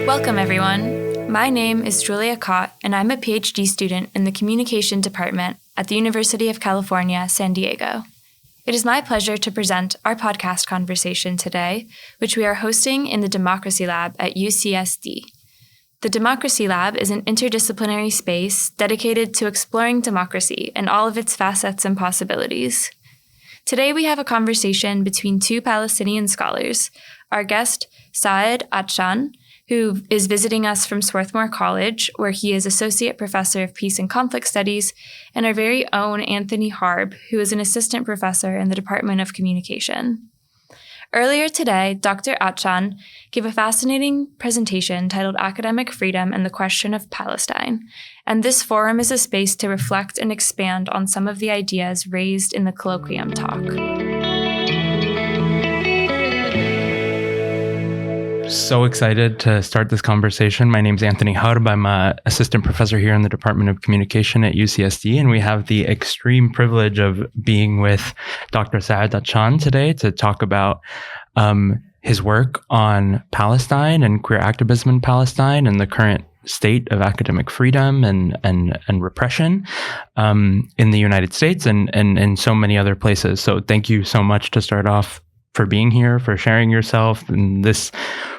Welcome, everyone. My name is Julia Cott, and I'm a PhD student in the Communication Department at the University of California, San Diego. It is my pleasure to present our podcast conversation today, which we are hosting in the Democracy Lab at UCSD. The Democracy Lab is an interdisciplinary space dedicated to exploring democracy and all of its facets and possibilities. Today, we have a conversation between two Palestinian scholars, our guest, Saad Atshan, who is visiting us from Swarthmore College, where he is Associate Professor of Peace and Conflict Studies, and our very own Anthony Harb, who is an Assistant Professor in the Department of Communication. Earlier today, Dr. Atshan gave a fascinating presentation titled Academic Freedom and the Question of Palestine, and this forum is a space to reflect and expand on some of the ideas raised in the colloquium talk. So excited to start this conversation. My name is Anthony Harb. I'm an assistant professor here in the Department of Communication at UCSD, and we have the extreme privilege of being with Dr. Saad Atshan today to talk about his work on Palestine and queer activism in Palestine and the current state of academic freedom and repression in the United States and in so many other places. So thank you so much to start off for being here, for sharing yourself in this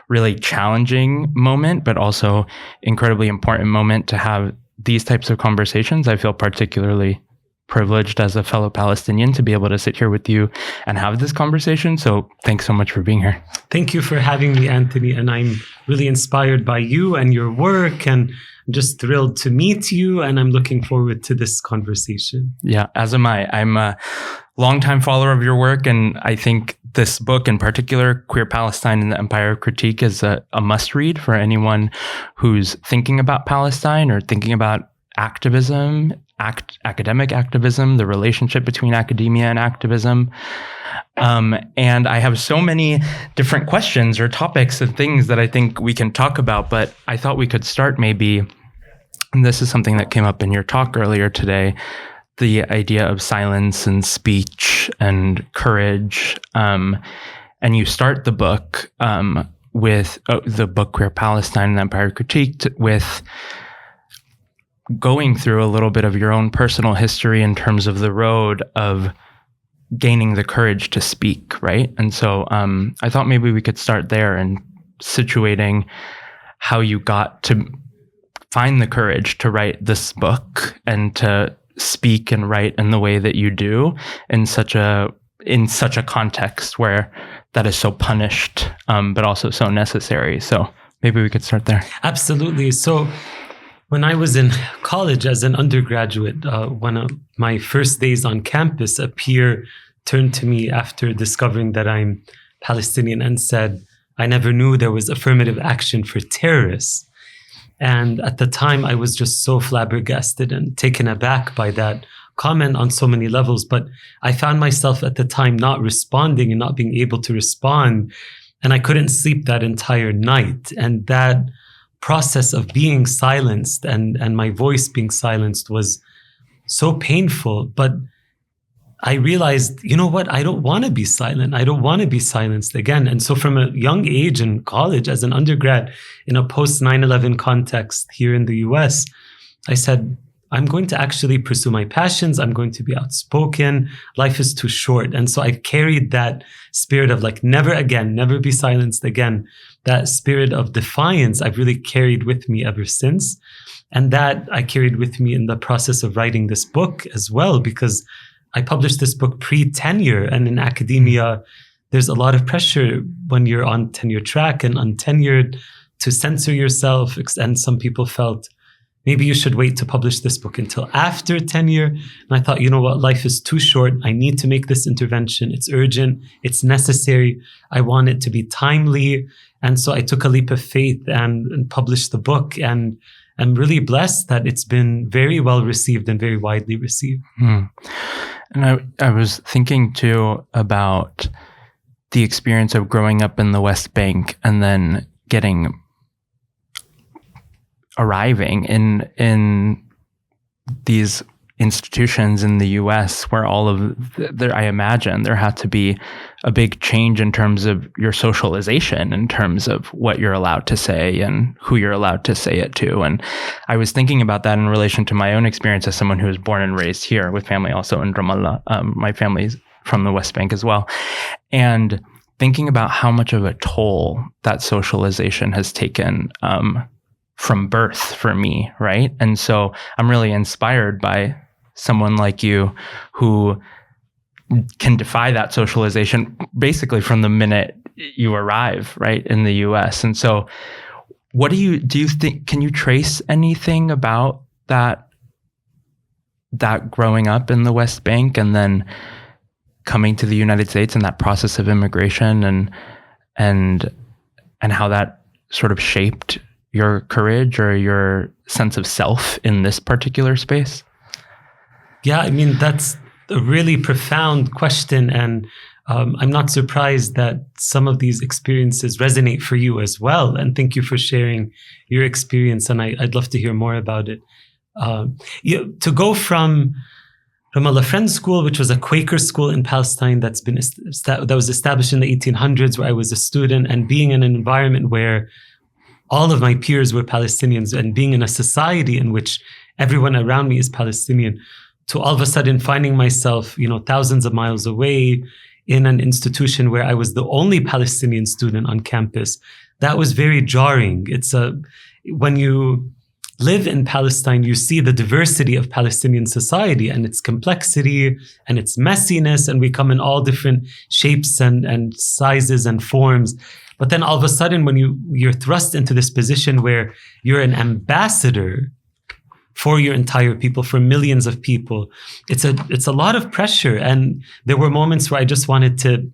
really challenging moment, but also incredibly important moment to have these types of conversations. I feel particularly privileged as a fellow Palestinian to be able to sit here with you and have this conversation. So thanks so much for being here. Thank you for having me, Anthony. And I'm really inspired by you and your work, and I'm just thrilled to meet you. And I'm looking forward to this conversation. Yeah, as am I. I'm a longtime follower of your work, and I think this book in particular, Queer Palestine and the Empire of Critique, is a must-read for anyone who's thinking about Palestine or thinking about activism, academic activism, the relationship between academia and activism. And I have so many different questions or topics and things that I think we can talk about, but I thought we could start maybe, and this is something that came up in your talk earlier today, the idea of silence and speech and courage. And you start the book with the book Queer Palestine and the Empire Critiqued with going through a little bit of your own personal history in terms of the road of gaining the courage to speak, right? And so I thought maybe we could start there and situating how you got to find the courage to write this book and to speak and write in the way that you do in such a context where that is so punished, but also so necessary. So maybe we could start there. Absolutely. So when I was in college as an undergraduate, one of my first days on campus, a peer turned to me after discovering that I'm Palestinian and said, "I never knew there was affirmative action for terrorists." And at the time, I was just so flabbergasted and taken aback by that comment on so many levels. But I found myself at the time not responding and not being able to respond. And I couldn't sleep that entire night. And that process of being silenced and my voice being silenced was so painful. But I realized, you know what? I don't want to be silent. I don't want to be silenced again. And so from a young age in college, as an undergrad, in a post-9/11 context here in the US, I said, I'm going to actually pursue my passions. I'm going to be outspoken. Life is too short. And so I carried that spirit of like, never again, never be silenced again. That spirit of defiance I've really carried with me ever since. And that I carried with me in the process of writing this book as well, because I published this book pre-tenure, and in academia, there's a lot of pressure when you're on tenure track and untenured to censor yourself. And some people felt, maybe you should wait to publish this book until after tenure. And I thought, you know what, life is too short. I need to make this intervention. It's urgent. It's necessary. I want it to be timely. And so I took a leap of faith and published the book. And I'm really blessed that it's been very well received and very widely received. And I was thinking too about the experience of growing up in the West Bank and then arriving in these institutions in the US where all of I imagine there had to be a big change in terms of your socialization, in terms of what you're allowed to say and who you're allowed to say it to. And I was thinking about that in relation to my own experience as someone who was born and raised here with family also in Ramallah. My family's from the West Bank as well. And thinking about how much of a toll that socialization has taken from birth for me, right? And so I'm really inspired by someone like you who can defy that socialization basically from the minute you arrive, right, in the US. And so what do you think, can you trace anything about that growing up in the West Bank and then coming to the United States and that process of immigration and how that sort of shaped your courage or your sense of self in this particular space? Yeah, I mean, that's a really profound question. And I'm not surprised that some of these experiences resonate for you as well. And thank you for sharing your experience. And I'd love to hear more about it. To go from Ramallah Friends School, which was a Quaker school in Palestine that was established in the 1800s, where I was a student, and being in an environment where all of my peers were Palestinians and being in a society in which everyone around me is Palestinian, to all of a sudden finding myself, thousands of miles away in an institution where I was the only Palestinian student on campus. That was very jarring. When you live in Palestine, you see the diversity of Palestinian society and its complexity and its messiness, and we come in all different shapes and sizes and forms. But then all of a sudden, when you're thrust into this position where you're an ambassador for your entire people, for millions of people, it's a lot of pressure. And there were moments where I just wanted to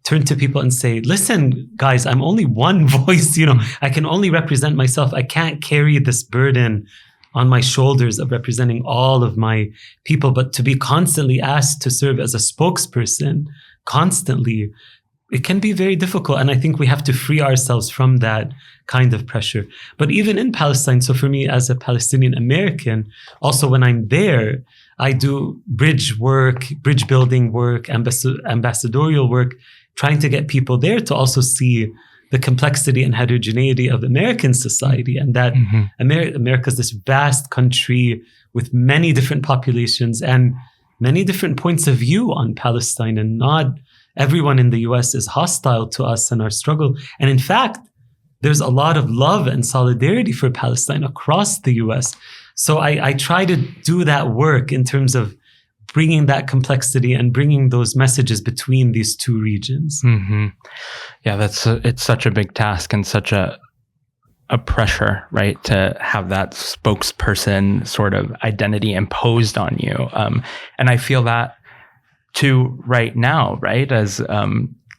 turn to people and say, listen, guys, I'm only one voice. I can only represent myself. I can't carry this burden on my shoulders of representing all of my people. But to be constantly asked to serve as a spokesperson, constantly, it can be very difficult. And I think we have to free ourselves from that kind of pressure. But even in Palestine, so for me as a Palestinian American, also when I'm there, I do bridge building work, ambassadorial work, trying to get people there to also see the complexity and heterogeneity of American society, and that America is this vast country with many different populations and many different points of view on Palestine, and not everyone in the US is hostile to us and our struggle. And in fact, there's a lot of love and solidarity for Palestine across the US. So I try to do that work in terms of bringing that complexity and bringing those messages between these two regions. Mm-hmm. Yeah, it's such a big task and such a pressure, right? To have that spokesperson sort of identity imposed on you. And I feel that too right now, right? As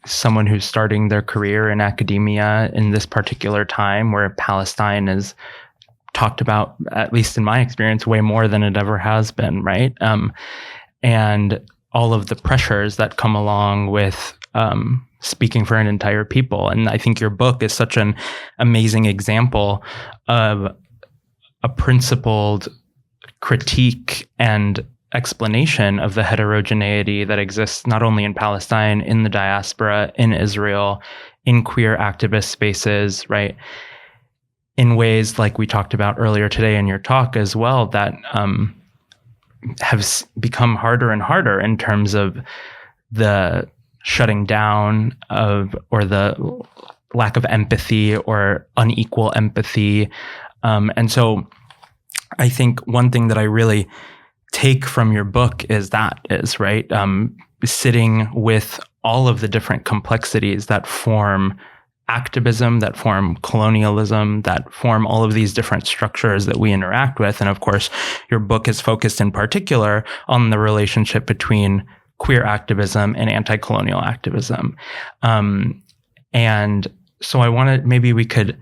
someone who's starting their career in academia in this particular time where Palestine is talked about, at least in my experience, way more than it ever has been, right? And all of the pressures that come along with speaking for an entire people. And I think your book is such an amazing example of a principled critique and explanation of the heterogeneity that exists not only in Palestine, in the diaspora, in Israel, in queer activist spaces, right? In ways like we talked about earlier today in your talk as well, that have become harder and harder in terms of the shutting down of, or the lack of empathy or unequal empathy. And so I think one thing that I really take from your book is right, sitting with all of the different complexities that form activism, that form colonialism, that form all of these different structures that we interact with. And of course, your book is focused in particular on the relationship between queer activism and anti-colonial activism. And so I wanted, maybe we could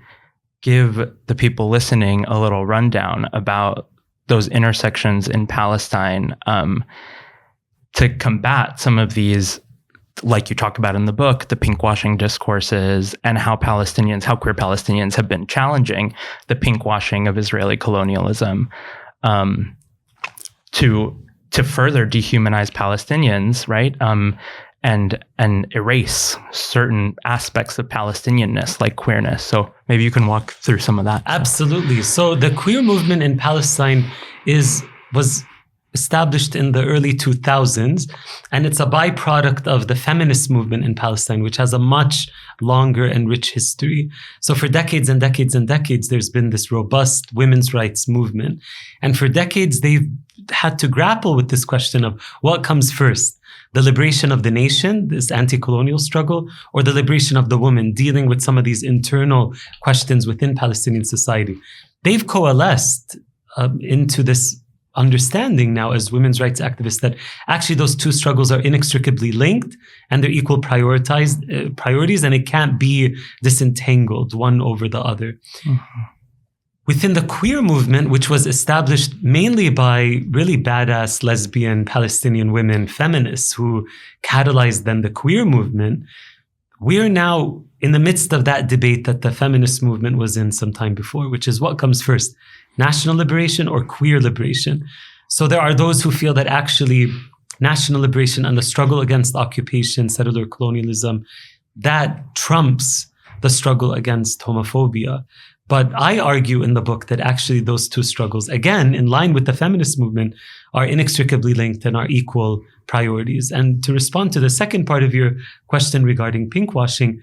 give the people listening a little rundown about those intersections in Palestine to combat some of these, like you talk about in the book, the pinkwashing discourses, and how queer Palestinians have been challenging the pinkwashing of Israeli colonialism to to further dehumanize Palestinians, right? And erase certain aspects of Palestinianness, like queerness. So maybe you can walk through some of that. Absolutely. So the queer movement in Palestine was established in the early 2000s, and it's a byproduct of the feminist movement in Palestine, which has a much longer and rich history. So for decades and decades and decades, there's been this robust women's rights movement. And for decades, they've had to grapple with this question of what comes first, the liberation of the nation, this anti-colonial struggle, or the liberation of the woman, dealing with some of these internal questions within Palestinian society. They've coalesced into this understanding now as women's rights activists that actually those two struggles are inextricably linked and they're equal priorities, and it can't be disentangled one over the other. Mm-hmm. Within the queer movement, which was established mainly by really badass lesbian Palestinian women feminists who catalyzed then the queer movement, we're now in the midst of that debate that the feminist movement was in some time before, which is what comes first, national liberation or queer liberation? So there are those who feel that actually national liberation and the struggle against occupation, settler colonialism, that trumps the struggle against homophobia. But I argue in the book that actually those two struggles, again, in line with the feminist movement, are inextricably linked and are equal priorities. And to respond to the second part of your question regarding pinkwashing,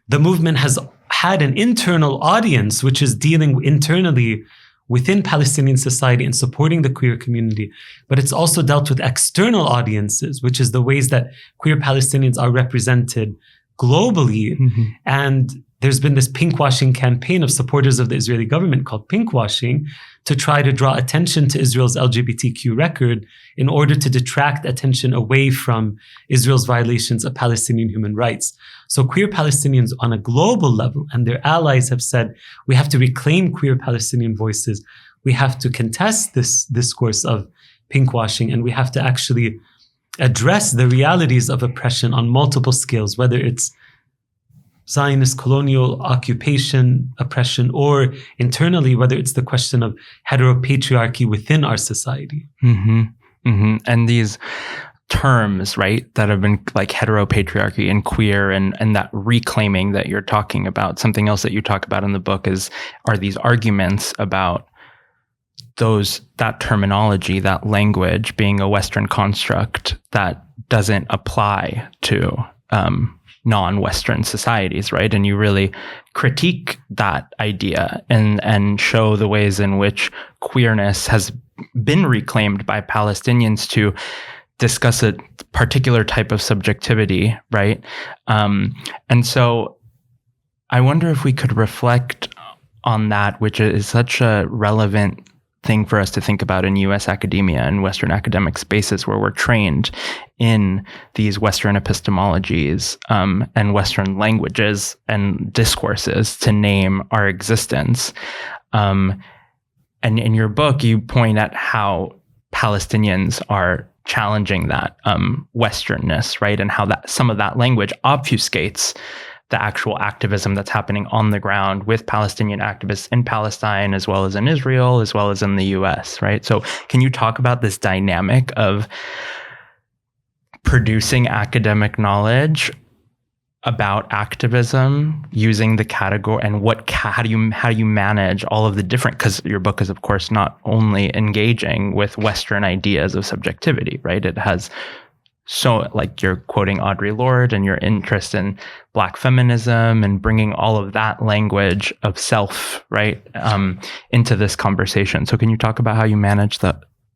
the movement has had an internal audience, which is dealing internally within Palestinian society and supporting the queer community. But it's also dealt with external audiences, which is the ways that queer Palestinians are represented globally. Mm-hmm. And there's been this pinkwashing campaign of supporters of the Israeli government called Pinkwashing to try to draw attention to Israel's LGBTQ record in order to detract attention away from Israel's violations of Palestinian human rights. So queer Palestinians on a global level and their allies have said, we have to reclaim queer Palestinian voices. We have to contest this discourse of pinkwashing, and we have to actually address the realities of oppression on multiple scales, whether it's Zionist colonial occupation, oppression, or internally, whether it's the question of heteropatriarchy within our society. Mm-hmm. Mm-hmm. And these terms, right, that have been like heteropatriarchy and queer and that reclaiming that you're talking about, something else that you talk about in the book are these arguments about that terminology, that language being a Western construct that doesn't apply to non-Western societies, right? And you really critique that idea and show the ways in which queerness has been reclaimed by Palestinians to discuss a particular type of subjectivity, right? And so I wonder if we could reflect on that, which is such a relevant thing for us to think about in U.S. academia and Western academic spaces where we're trained in these Western epistemologies and Western languages and discourses to name our existence. And in your book, you point at how Palestinians are challenging that Westernness, right? And how that some of that language obfuscates the actual activism that's happening on the ground with Palestinian activists in Palestine, as well as in Israel, as well as in the US, right? So can you talk about this dynamic of producing academic knowledge about activism using the category and how do you manage all of the different, because your book is of course not only engaging with Western ideas of subjectivity, right? It has like you're quoting Audre Lorde and your interest in Black feminism and bringing all of that language of self, right, into this conversation. So can you talk about how you manage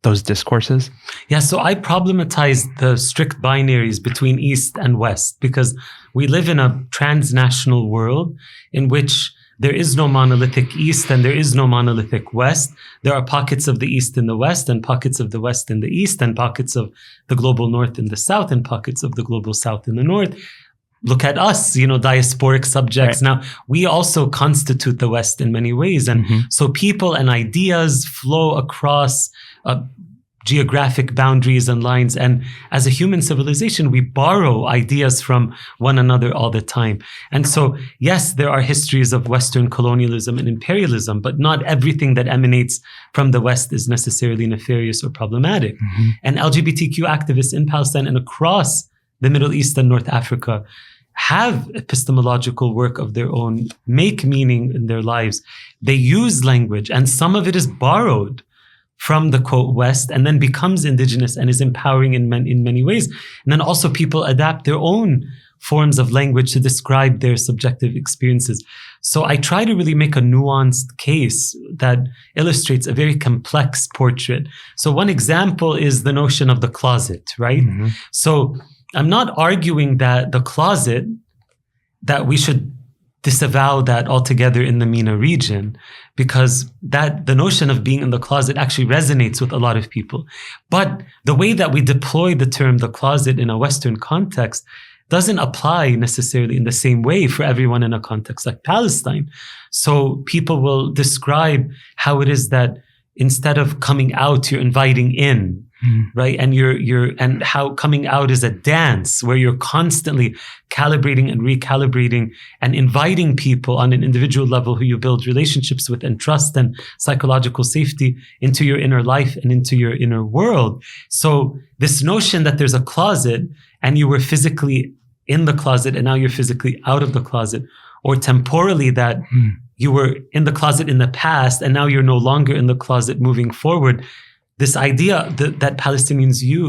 those discourses? Yeah, so I problematize the strict binaries between East and West because we live in a transnational world in which there is no monolithic East and there is no monolithic West. There are pockets of the East in the West and pockets of the West in the East and pockets of the global North in the South and pockets of the global South in the North. Look at us, diasporic subjects. Right. Now, we also constitute the West in many ways. And so people and ideas flow across geographic boundaries and lines. And as a human civilization, we borrow ideas from one another all the time. And so, yes, there are histories of Western colonialism and imperialism, but not everything that emanates from the West is necessarily nefarious or problematic. Mm-hmm. And LGBTQ activists in Palestine and across the Middle East and North Africa have epistemological work of their own, make meaning in their lives. They use language, and some of it is borrowed from the quote West and then becomes indigenous and is empowering in many ways. And then also people adapt their own forms of language to describe their subjective experiences. So I try to really make a nuanced case that illustrates a very complex portrait. So one example is the notion of the closet, right? Mm-hmm. So I'm not arguing that the closet, that we should disavow that altogether in the MENA region, because that the notion of being in the closet actually resonates with a lot of people. But the way that we deploy the term the closet in a Western context doesn't apply necessarily in the same way for everyone in a context like Palestine. So people will describe how it is that instead of coming out, you're inviting in. Right. And and how coming out is a dance where you're constantly calibrating and recalibrating and inviting people on an individual level who you build relationships with and trust and psychological safety into your inner life and into your inner world. So this notion that there's a closet and you were physically in the closet and now you're physically out of the closet, or temporally that you were in the closet in the past and now you're no longer in the closet moving forward. This idea that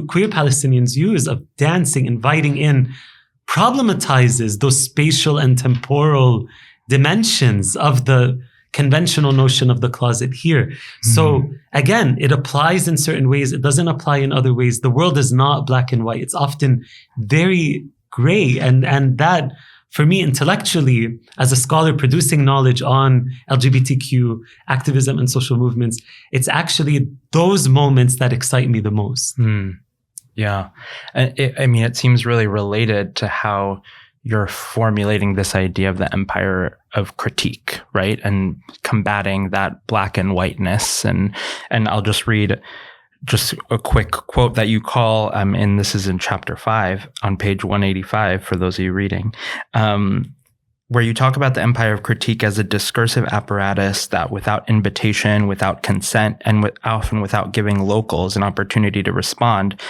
queer Palestinians use of dancing, inviting in, problematizes those spatial and temporal dimensions of the conventional notion of the closet here. Mm-hmm. So again, it applies in certain ways. It doesn't apply in other ways. The world is not black and white. It's often very gray. And that, for me, intellectually, as a scholar producing knowledge on LGBTQ activism and social movements, it's actually those moments that excite me the most. Yeah. It seems really related to how you're formulating this idea of the empire of critique, right? And combating that black and whiteness. And I'll just read just a quick quote that you call, and this is in chapter 5 on page 185 for those of you reading, where you talk about the empire of critique as a discursive apparatus that without invitation, without consent, and often without giving locals an opportunity to respond,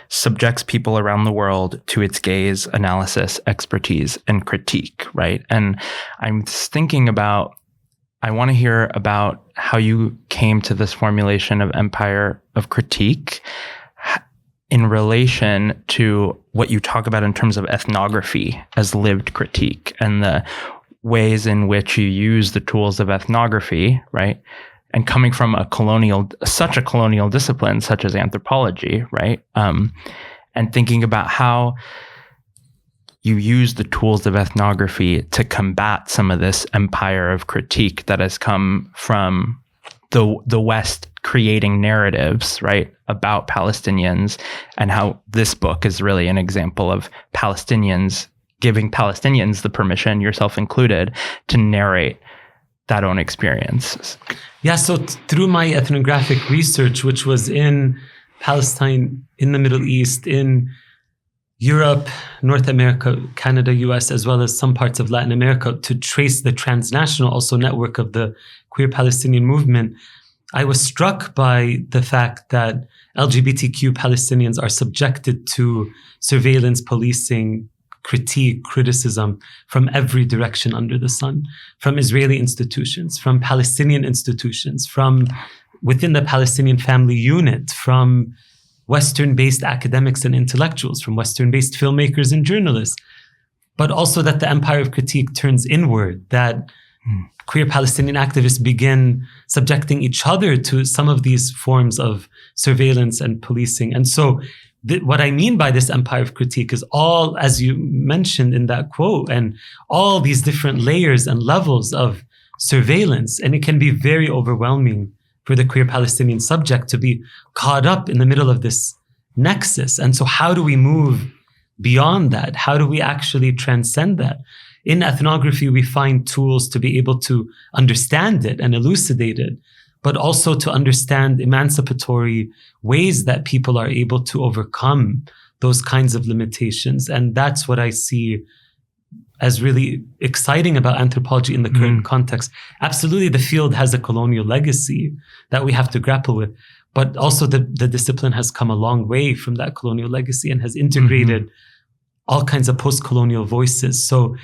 subjects people around the world to its gaze, analysis, expertise, and critique, right? And I'm thinking about, I want to hear about how you came to this formulation of empire of critique in relation to what you talk about in terms of ethnography as lived critique and the ways in which you use the tools of ethnography, right? And coming from such a colonial discipline, such as anthropology, right? And thinking about how you use the tools of ethnography to combat some of this empire of critique that has come from the West creating narratives, right, about Palestinians, and how this book is really an example of Palestinians giving Palestinians the permission, yourself included, to narrate that own experience. Yeah, so through my ethnographic research, which was in Palestine, in the Middle East, in Europe, North America, Canada, US, as well as some parts of Latin America, to trace the transnational also network of the queer Palestinian movement, I was struck by the fact that LGBTQ Palestinians are subjected to surveillance, policing, critique, criticism from every direction under the sun, from Israeli institutions, from Palestinian institutions, from within the Palestinian family unit, from Western-based academics and intellectuals, from Western-based filmmakers and journalists, but also that the empire of critique turns inward, that queer Palestinian activists begin subjecting each other to some of these forms of surveillance and policing. And so what I mean by this empire of critique is all, as you mentioned in that quote, and all these different layers and levels of surveillance. And it can be very overwhelming for the queer Palestinian subject to be caught up in the middle of this nexus. And so how do we move beyond that? How do we actually transcend that? In ethnography, we find tools to be able to understand it and elucidate it. but also to understand emancipatory ways that people are able to overcome those kinds of limitations. And that's what I see as really exciting about anthropology in the current context. Absolutely, the field has a colonial legacy that we have to grapple with, but also the discipline has come a long way from that colonial legacy and has integrated all kinds of post-colonial voices. So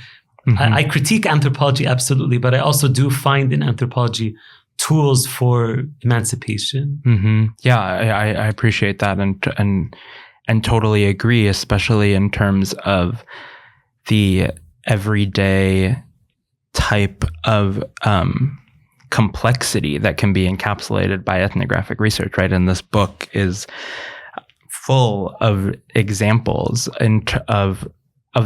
I critique anthropology, absolutely, but I also do find in anthropology tools for emancipation. Yeah, I appreciate that and totally agree, especially in terms of the everyday type of complexity that can be encapsulated by ethnographic research, right? And this book is full of examples of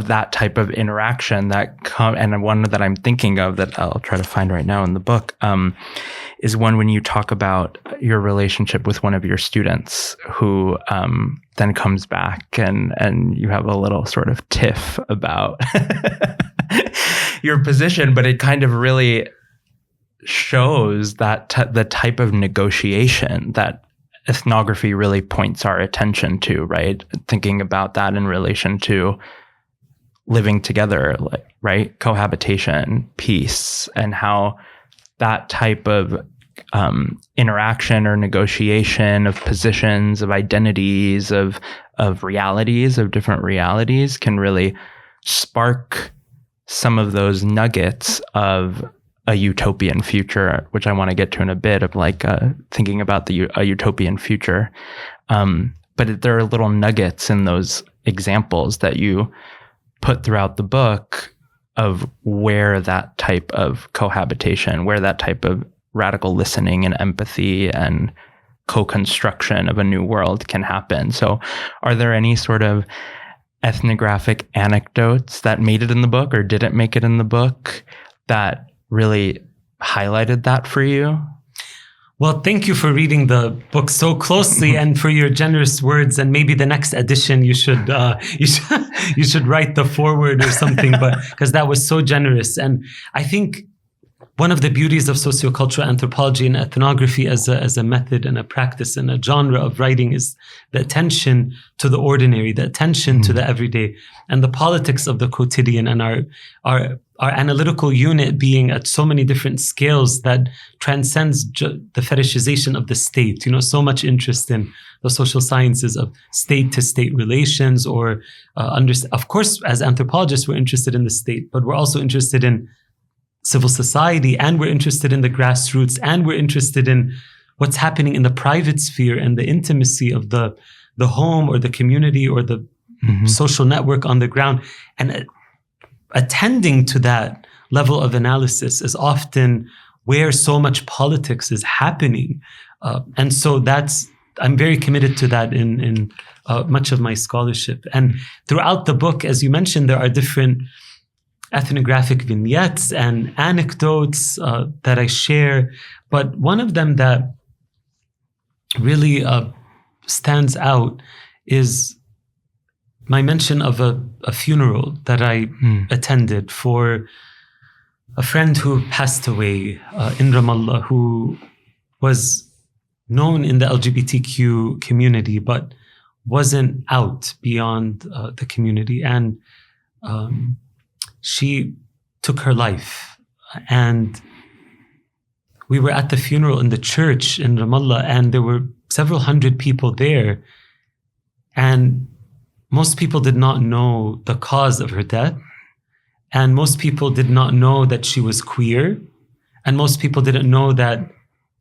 that type of interaction that and one that I'm thinking of that I'll try to find right now in the book is one when you talk about your relationship with one of your students who then comes back and you have a little sort of tiff about your position, but it kind of really shows that the type of negotiation that ethnography really points our attention to, right? Thinking about that in relation to living together, right? Cohabitation, peace, and how that type of interaction or negotiation of positions, of identities, of realities, of different realities can really spark some of those nuggets of a utopian future, which I want to get to in a bit, of like thinking about a utopian future. But there are little nuggets in those examples that you put throughout the book of where that type of cohabitation, where that type of radical listening and empathy and co-construction of a new world can happen. So are there any sort of ethnographic anecdotes that made it in the book or didn't make it in the book that really highlighted that for you? Well, thank you for reading the book so closely and for your generous words. And maybe the next edition you should write the foreword or something, but because that was so generous. And I think one of the beauties of sociocultural anthropology and ethnography as a method and a practice and a genre of writing is the attention to the ordinary, the attention to the everyday, and the politics of the quotidian, and our analytical unit being at so many different scales that transcends the fetishization of the state. You know, so much interest in the social sciences of state-to-state relations, or of course, as anthropologists, we're interested in the state, but we're also interested in civil society, and we're interested in the grassroots, and we're interested in what's happening in the private sphere and the intimacy of the home or the community or the social network on the ground. And attending to that level of analysis is often where so much politics is happening. And so I'm very committed to that in much of my scholarship. And throughout the book, as you mentioned, there are different ethnographic vignettes and anecdotes that I share. But one of them that really stands out is my mention of a funeral that I attended for a friend who passed away in Ramallah, who was known in the LGBTQ community, but wasn't out beyond the community. And she took her life. And we were at the funeral in the church in Ramallah, and there were several hundred people there. And most people did not know the cause of her death. And most people did not know that she was queer. And most people didn't know that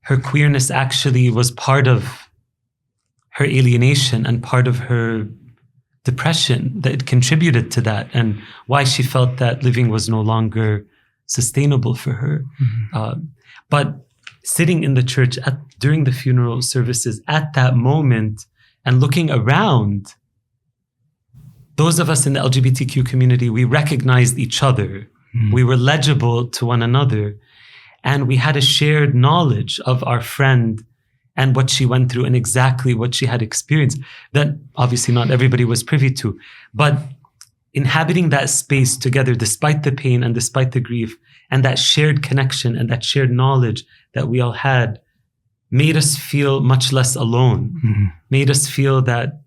her queerness actually was part of her alienation and part of her depression, that it contributed to that, and why she felt that living was no longer sustainable for her. But sitting in the church during the funeral services at that moment and looking around, those of us in the LGBTQ community, we recognized each other. We were legible to one another, and we had a shared knowledge of our friend and what she went through and exactly what she had experienced that obviously not everybody was privy to. But inhabiting that space together, despite the pain and despite the grief, and that shared connection and that shared knowledge that we all had, made us feel much less alone, made us feel that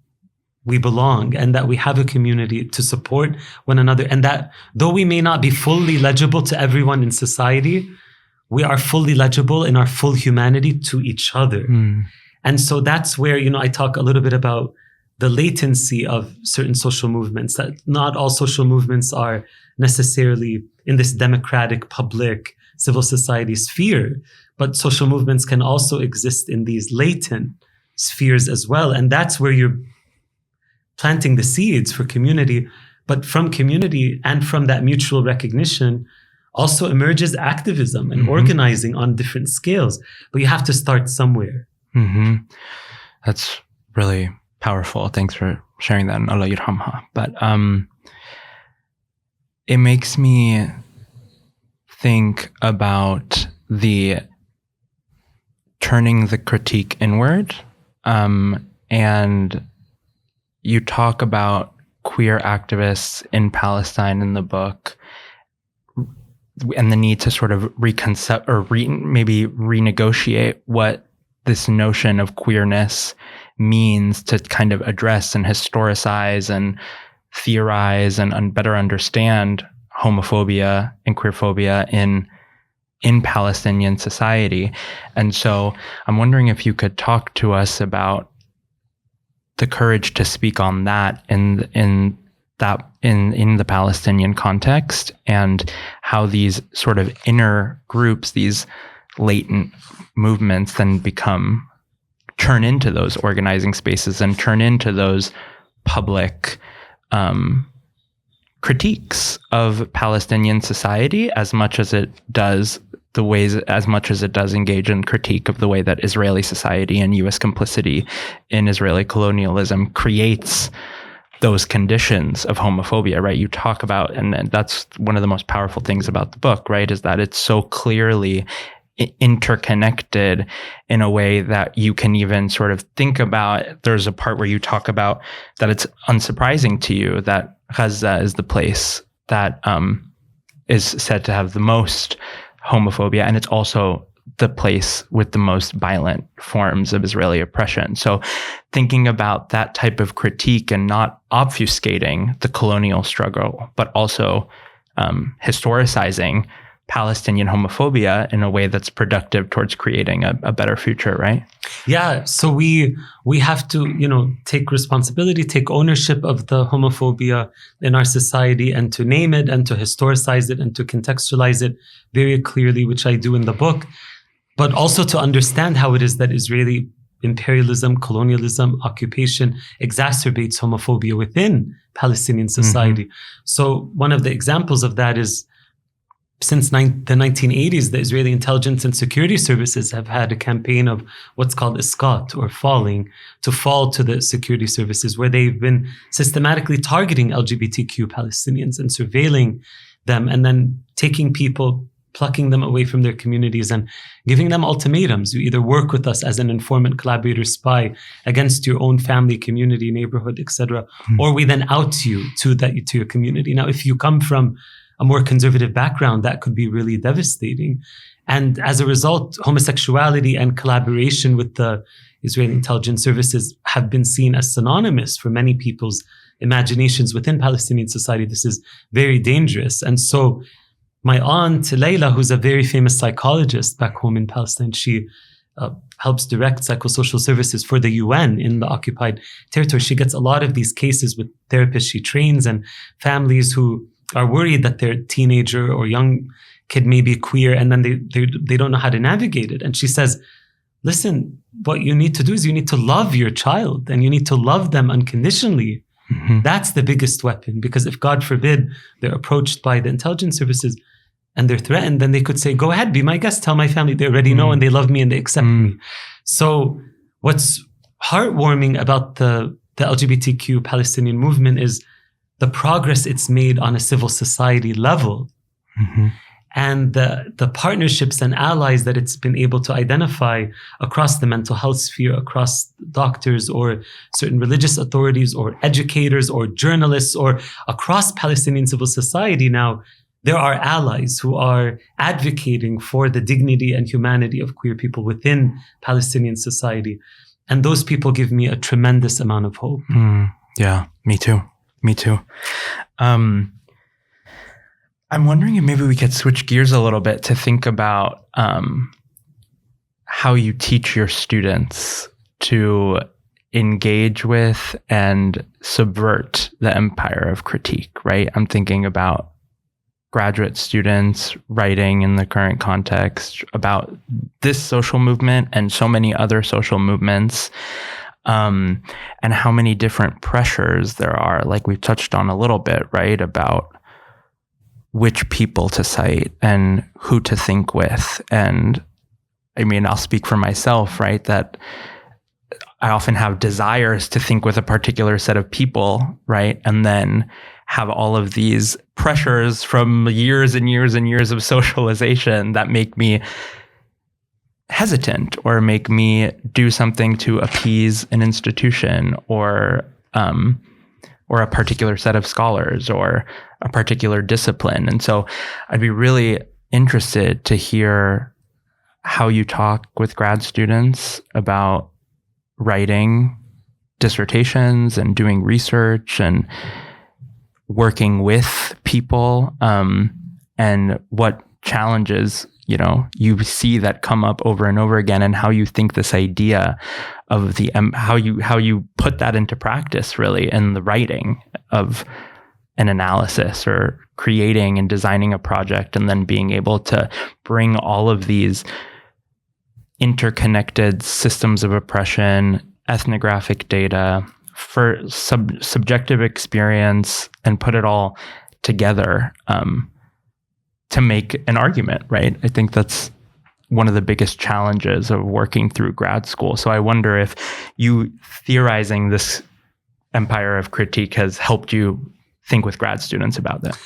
we belong and that we have a community to support one another. And that though we may not be fully legible to everyone in society, we are fully legible in our full humanity to each other. And so that's where, I talk a little bit about the latency of certain social movements, that not all social movements are necessarily in this democratic, public, civil society sphere, but social movements can also exist in these latent spheres as well. And that's where you're planting the seeds for community. But from community and from that mutual recognition also emerges activism and organizing on different scales. But you have to start somewhere. That's really powerful. Thanks for sharing that. And Allah yirhamha. But it makes me think about the turning the critique inward. And you talk about queer activists in Palestine in the book and the need to sort of reconcept or maybe renegotiate what this notion of queerness means to kind of address and historicize and theorize and better understand homophobia and queerphobia in Palestinian society. And so I'm wondering if you could talk to us about the courage to speak on that in the Palestinian context, and how these sort of inner groups, these latent movements, then turn into those organizing spaces and turn into those public critiques of Palestinian society as much as it does engage in critique of the way that Israeli society and U.S. complicity in Israeli colonialism creates those conditions of homophobia, right? You talk about, and that's one of the most powerful things about the book, right? Is that it's so clearly interconnected in a way that you can even sort of think about. There's a part where you talk about that it's unsurprising to you that Gaza is the place that is said to have the most homophobia, and it's also the place with the most violent forms of Israeli oppression. So thinking about that type of critique and not obfuscating the colonial struggle, but also historicizing Palestinian homophobia in a way that's productive towards creating a better future, right? Yeah. So we have to, take responsibility, take ownership of the homophobia in our society, and to name it and to historicize it and to contextualize it very clearly, which I do in the book, but also to understand how it is that Israeli imperialism, colonialism, occupation exacerbates homophobia within Palestinian society. So one of the examples of that is, since the 1980s, the Israeli intelligence and security services have had a campaign of what's called isqat, or falling, to fall to the security services, where they've been systematically targeting LGBTQ Palestinians and surveilling them, and then taking people, plucking them away from their communities and giving them ultimatums. You either work with us as an informant, collaborator, spy against your own family, community, neighborhood, etc., or we then out you to your community. Now, if you come from a more conservative background, that could be really devastating. And as a result, homosexuality and collaboration with the Israeli intelligence services have been seen as synonymous for many people's imaginations within Palestinian society. This is very dangerous. And so my aunt, Layla, who's a very famous psychologist back home in Palestine, she helps direct psychosocial services for the UN in the occupied territory. She gets a lot of these cases with therapists she trains and families who are worried that their teenager or young kid may be queer, and then they don't know how to navigate it. And she says, listen, what you need to do is you need to love your child, and you need to love them unconditionally. That's the biggest weapon, because if, God forbid, they're approached by the intelligence services and they're threatened, then they could say, go ahead, be my guest, tell my family. They already know and they love me and they accept me. So what's heartwarming about the LGBTQ Palestinian movement is the progress it's made on a civil society level, and the partnerships and allies that it's been able to identify across the mental health sphere, across doctors or certain religious authorities or educators or journalists, or across Palestinian civil society now, there are allies who are advocating for the dignity and humanity of queer people within Palestinian society. And those people give me a tremendous amount of hope. Yeah, me too. Me too. I'm wondering if maybe we could switch gears a little bit to think about how you teach your students to engage with and subvert the empire of critique, right? I'm thinking about graduate students writing in the current context about this social movement and so many other social movements, and how many different pressures there are, like we've touched on a little bit, right? About which people to cite and who to think with. And I mean, I'll speak for myself, right? That I often have desires to think with a particular set of people, right? And then have all of these pressures from years and years and years of socialization that make me hesitant or make me do something to appease an institution or a particular set of scholars or a particular discipline. And so I'd be really interested to hear how you talk with grad students about writing dissertations and doing research and working with people, and what challenges, you see that come up over and over again, and how you think this idea of how you put that into practice really in the writing of an analysis or creating and designing a project, and then being able to bring all of these interconnected systems of oppression, ethnographic data, for subjective experience, and put it all together to make an argument, right? I think that's one of the biggest challenges of working through grad school. So I wonder if you theorizing this empire of critique has helped you think with grad students about that.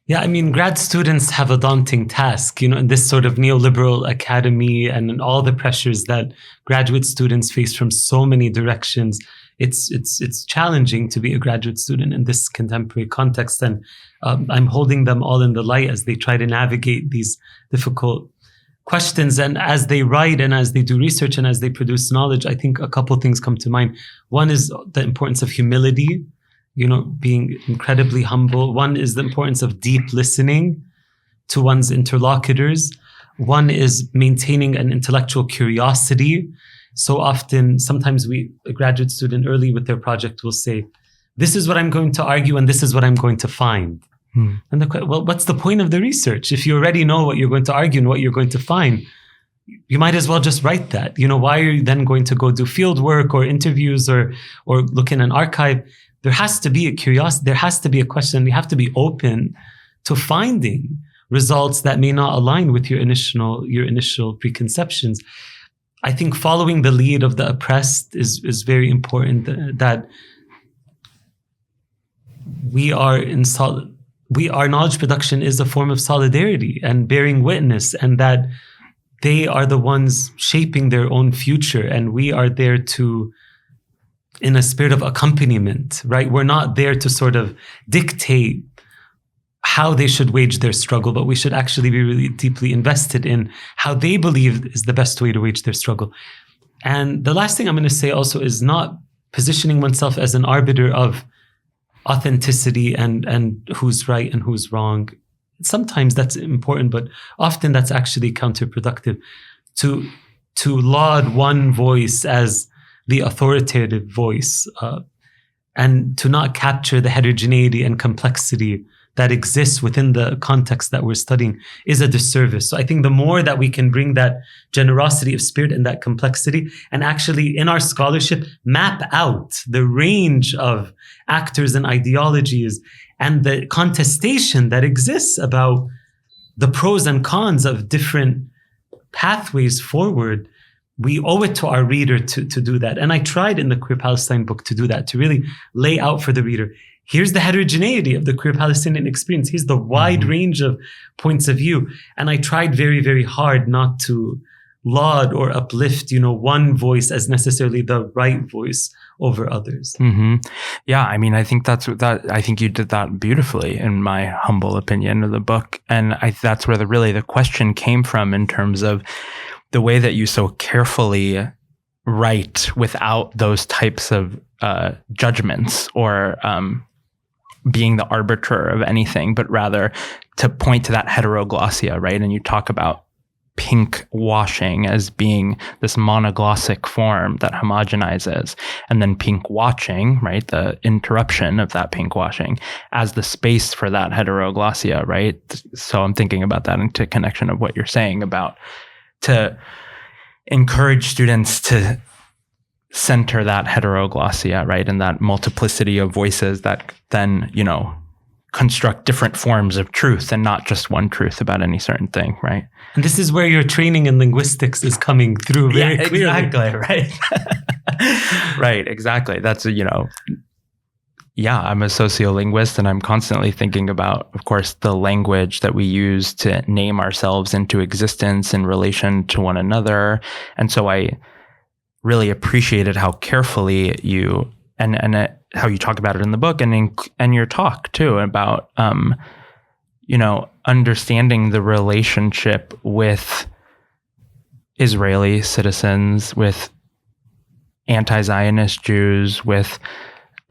Yeah, I mean, grad students have a daunting task, in this sort of neoliberal academy and in all the pressures that graduate students face from so many directions. It's challenging to be a graduate student in this contemporary context. And I'm holding them all in the light as they try to navigate these difficult questions. And as they write and as they do research and as they produce knowledge, I think a couple of things come to mind. One is the importance of humility, being incredibly humble. One is the importance of deep listening to one's interlocutors. One is maintaining an intellectual curiosity. So often, sometimes a graduate student early with their project will say, this is what I'm going to argue and this is what I'm going to find. And what's the point of the research? If you already know what you're going to argue and what you're going to find, you might as well just write that. Why are you then going to go do field work or interviews or look in an archive? There has to be a curiosity. There has to be a question. You have to be open to finding results that may not align with your initial preconceptions. I think following the lead of the oppressed is very important. That our knowledge production is a form of solidarity and bearing witness, and that they are the ones shaping their own future, and we are there to, in a spirit of accompaniment, right? We're not there to sort of dictate how they should wage their struggle, but we should actually be really deeply invested in how they believe is the best way to wage their struggle. And the last thing I'm going to say also is not positioning oneself as an arbiter of authenticity and who's right and who's wrong. Sometimes that's important, but often that's actually counterproductive. To laud one voice as the authoritative voice, and to not capture the heterogeneity and complexity that exists within the context that we're studying is a disservice. So I think the more that we can bring that generosity of spirit and that complexity, and actually in our scholarship map out the range of actors and ideologies and the contestation that exists about the pros and cons of different pathways forward, we owe it to our reader to do that. And I tried in the Queer Palestine book to do that, to really lay out for the reader, here's the heterogeneity of the queer Palestinian experience. Here's the wide range of points of view. And I tried very, very hard not to laud or uplift, one voice as necessarily the right voice over others. Mm-hmm. Yeah, I mean, I think I think you did that beautifully, in my humble opinion, of the book, and that's where the question came from, in terms of the way that you so carefully write without those types of judgments or being the arbiter of anything, but rather to point to that heteroglossia, right? And you talk about pink washing as being this monoglossic form that homogenizes, and then pink watching, right, the interruption of that pink washing, as the space for that heteroglossia, right? So I'm thinking about that into connection of what you're saying about to encourage students to center that heteroglossia, right, and that multiplicity of voices that then, construct different forms of truth and not just one truth about any certain thing, right? And this is where your training in linguistics is coming through very clearly. Exactly, right? Right, exactly. That's, I'm a sociolinguist, and I'm constantly thinking about, of course, the language that we use to name ourselves into existence in relation to one another. And so I really appreciated how carefully you how you talk about it in the book and your talk too, about understanding the relationship with Israeli citizens, with anti-Zionist Jews, with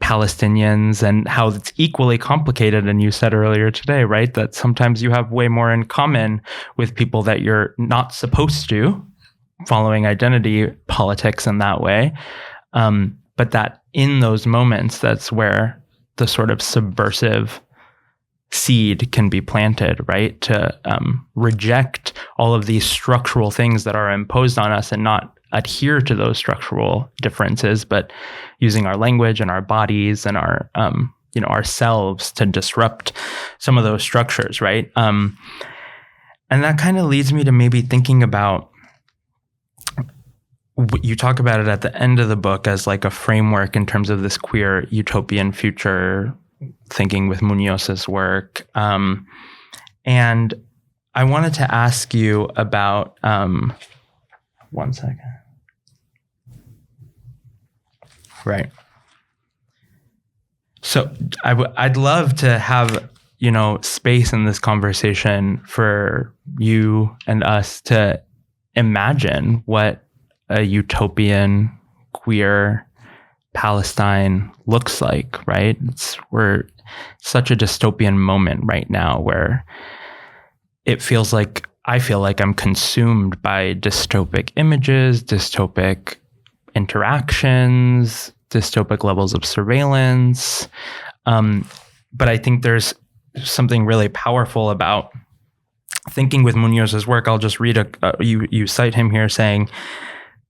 Palestinians, and how it's equally complicated. And you said earlier today, right, that sometimes you have way more in common with people that you're not supposed to, following identity politics in that way. But that in those moments, that's where the sort of subversive seed can be planted, right? To reject all of these structural things that are imposed on us and not adhere to those structural differences, but using our language and our bodies and our, ourselves to disrupt some of those structures, right? And that kind of leads me to maybe thinking about, you talk about it at the end of the book as like a framework in terms of this queer utopian future thinking with Munoz's work. And I wanted to ask you about, one second. Right. So I'd love to have, space in this conversation for you and us to imagine what a utopian queer Palestine looks like, right? We're such a dystopian moment right now where I feel like I'm consumed by dystopic images, dystopic interactions, dystopic levels of surveillance. But I think there's something really powerful about thinking with Munoz's work. I'll just read you cite him here saying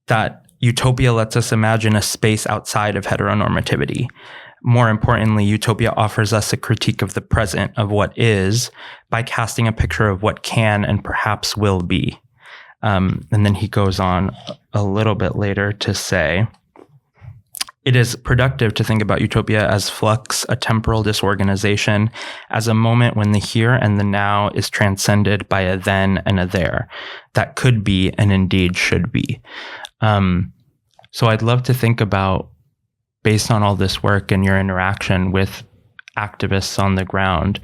that utopia lets us imagine a space outside of heteronormativity. More importantly, utopia offers us a critique of the present, of what is, by casting a picture of what can and perhaps will be. And then he goes on a little bit later to say, it is productive to think about utopia as flux, a temporal disorganization, as a moment when the here and the now is transcended by a then and a there that could be and indeed should be. So I'd love to think about, based on all this work and your interaction with activists on the ground,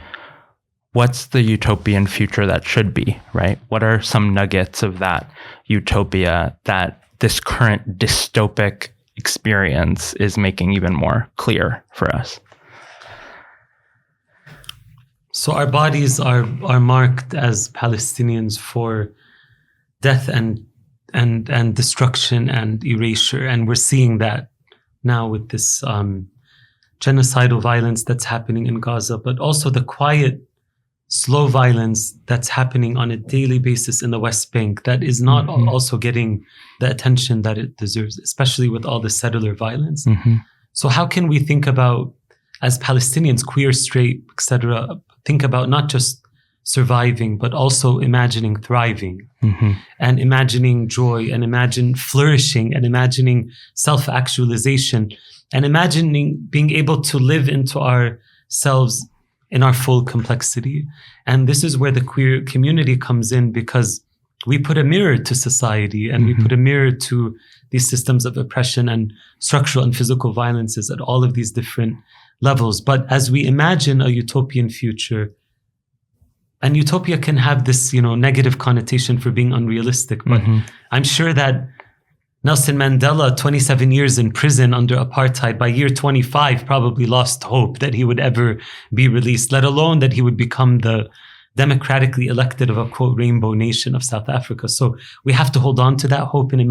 what's the utopian future that should be, right? What are some nuggets of that utopia that this current dystopic experience is making even more clear for us? So our bodies are marked as Palestinians for death and destruction and erasure, and we're seeing that now with this genocidal violence that's happening in Gaza, but also the quiet, slow violence that's happening on a daily basis in the West Bank that is not also getting the attention that it deserves, especially with all the settler violence. So how can we think about, as Palestinians, queer, straight, etc., think about not just surviving, but also imagining thriving and imagining joy and imagine flourishing and imagining self-actualization and imagining being able to live into ourselves in our full complexity. And this is where the queer community comes in, because we put a mirror to society, and we put a mirror to these systems of oppression and structural and physical violences at all of these different levels. But as we imagine a utopian future, and utopia can have this, negative connotation for being unrealistic, but I'm sure that Nelson Mandela, 27 years in prison under apartheid, by year 25 probably lost hope that he would ever be released, let alone that he would become the democratically elected of a, quote, rainbow nation of South Africa. So we have to hold on to that hope and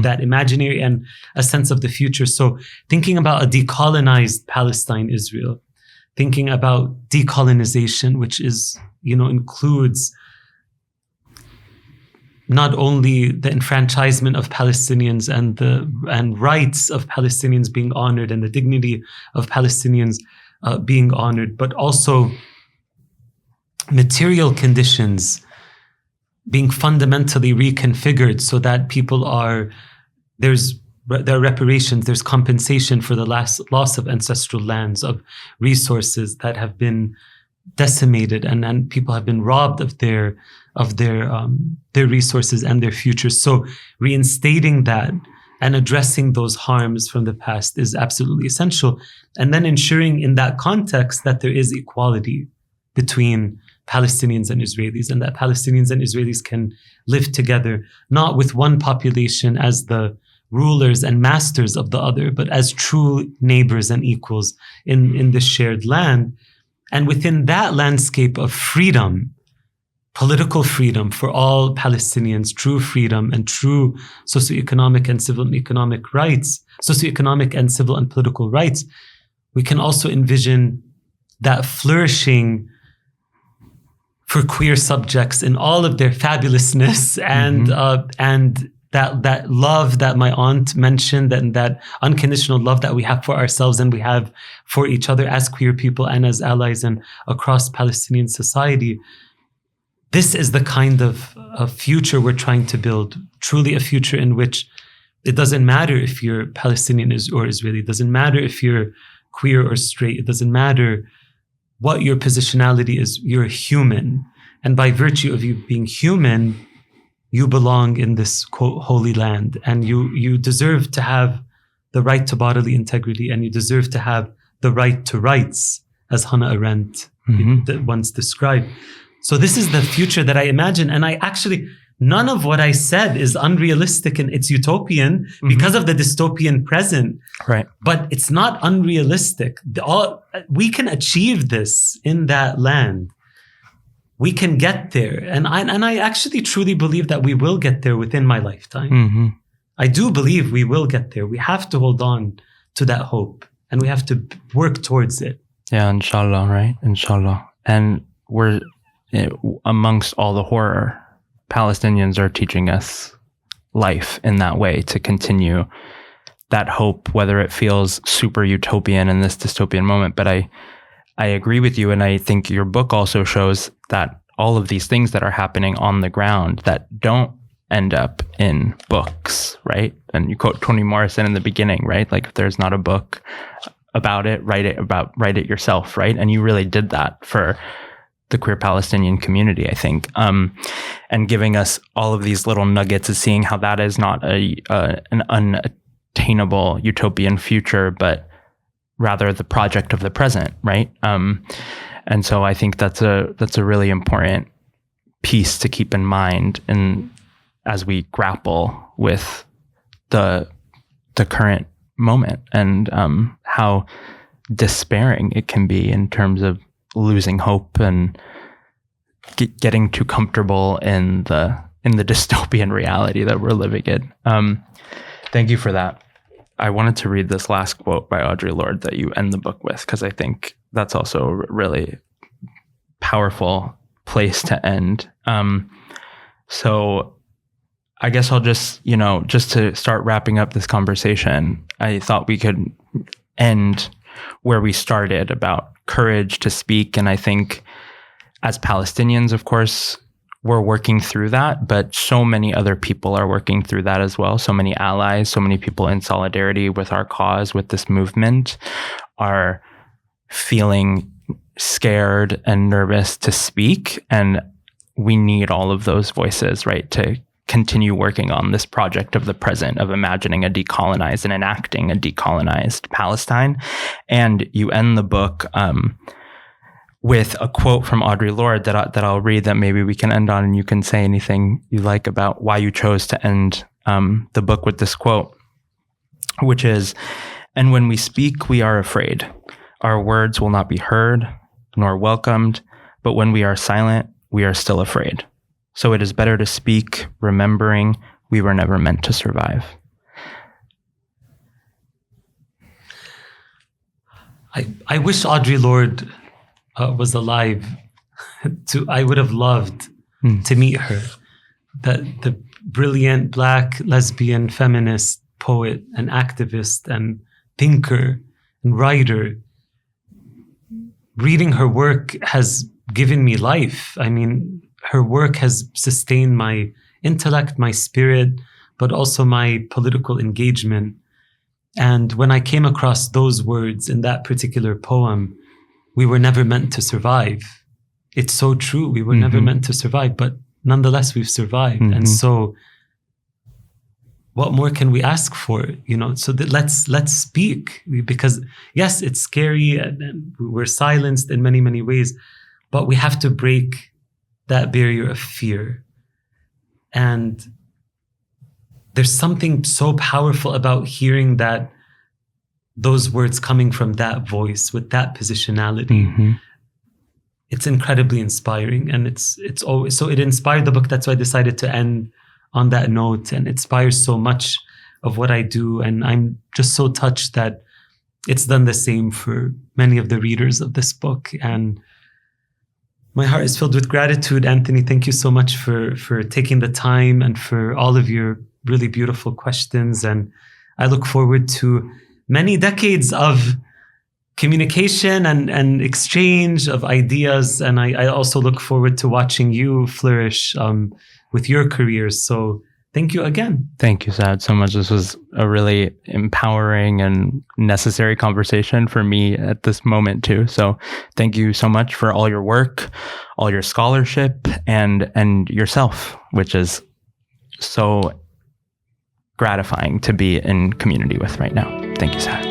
that imaginary and a sense of the future. So thinking about a decolonized Palestine, Israel, thinking about decolonization, which is, includes not only the enfranchisement of Palestinians and rights of Palestinians being honored and the dignity of Palestinians being honored, but also material conditions being fundamentally reconfigured so that there are reparations, there's compensation for the loss of ancestral lands, of resources that have been decimated, and people have been robbed of their resources and their futures. So reinstating that and addressing those harms from the past is absolutely essential. And then ensuring in that context that there is equality between Palestinians and Israelis, and that Palestinians and Israelis can live together, not with one population as the rulers and masters of the other, but as true neighbors and equals in the shared land. And within that landscape of freedom, political freedom for all Palestinians, true freedom and true socioeconomic and civil and economic rights, socioeconomic and civil and political rights, we can also envision that flourishing for queer subjects in all of their fabulousness and that love that my aunt mentioned, and that unconditional love that we have for ourselves and we have for each other as queer people and as allies and across Palestinian society. This is the kind of future we're trying to build, truly a future in which it doesn't matter if you're Palestinian or Israeli, it doesn't matter if you're queer or straight, it doesn't matter what your positionality is, you're human. And by virtue of you being human, you belong in this, quote, holy land. And you deserve to have the right to bodily integrity, and you deserve to have the right to rights, as Hannah Arendt once described. So this is the future that I imagine. And none of what I said is unrealistic and it's utopian because of the dystopian present. Right. But it's not unrealistic. We can achieve this in that land. We can get there. And I actually truly believe that we will get there within my lifetime. I do believe we will get there. We have to hold on to that hope and we have to work towards it. Yeah, inshallah, right? Inshallah. And we're amongst all the horror, Palestinians are teaching us life in that way, to continue that hope, whether it feels super utopian in this dystopian moment. But I agree with you. And I think your book also shows that all of these things that are happening on the ground that don't end up in books, right? And you quote Toni Morrison in the beginning, right? Like, if there's not a book about it, write it yourself, right? And you really did that for the queer Palestinian community, I think, and giving us all of these little nuggets of seeing how that is not an unattainable utopian future, but rather the project of the present, right? And so I think that's a really important piece to keep in mind, and as we grapple with the current moment and how despairing it can be in terms of losing hope and getting too comfortable in the dystopian reality that we're living in. Thank you for that. I wanted to read this last quote by Audre Lorde that you end the book with, because I think that's also a really powerful place to end. So I guess I'll just to start wrapping up this conversation, I thought we could end where we started, about courage to speak. And I think as Palestinians, of course, we're working through that, but so many other people are working through that as well. So many allies, so many people in solidarity with our cause, with this movement, are feeling scared and nervous to speak. And we need all of those voices, right, to continue working on this project of the present, of imagining a decolonized and enacting a decolonized Palestine. And you end the book with a quote from Audre Lorde that I'll read, that maybe we can end on, and you can say anything you like about why you chose to end the book with this quote, which is, "And when we speak, we are afraid. Our words will not be heard nor welcomed, but when we are silent, we are still afraid. So it is better to speak, remembering we were never meant to survive." I wish Audre Lorde was alive. I would have loved to meet her. The brilliant Black lesbian feminist poet and activist and thinker and writer. Reading her work has given me life. I mean, her work has sustained my intellect, my spirit, but also my political engagement. And when I came across those words in that particular poem, we were never meant to survive. It's so true. We were never meant to survive, but nonetheless, we've survived. And so what more can we ask for? So that let's speak, because yes, it's scary and we're silenced in many, many ways, but we have to break that barrier of fear. And there's something so powerful about hearing those words coming from that voice with that positionality. It's incredibly inspiring, and it's always so. It inspired the book. That's why I decided to end on that note, and it inspires so much of what I do. And I'm just so touched that it's done the same for many of the readers of this book. And my heart is filled with gratitude. Anthony, thank you so much for taking the time and for all of your really beautiful questions. And I look forward to many decades of communication and exchange of ideas. And I also look forward to watching you flourish with your careers. So thank you again. Thank you, Saad, so much. This was a really empowering and necessary conversation for me at this moment too. So thank you so much for all your work, all your scholarship, and yourself, which is so gratifying to be in community with right now. Thank you, Saad.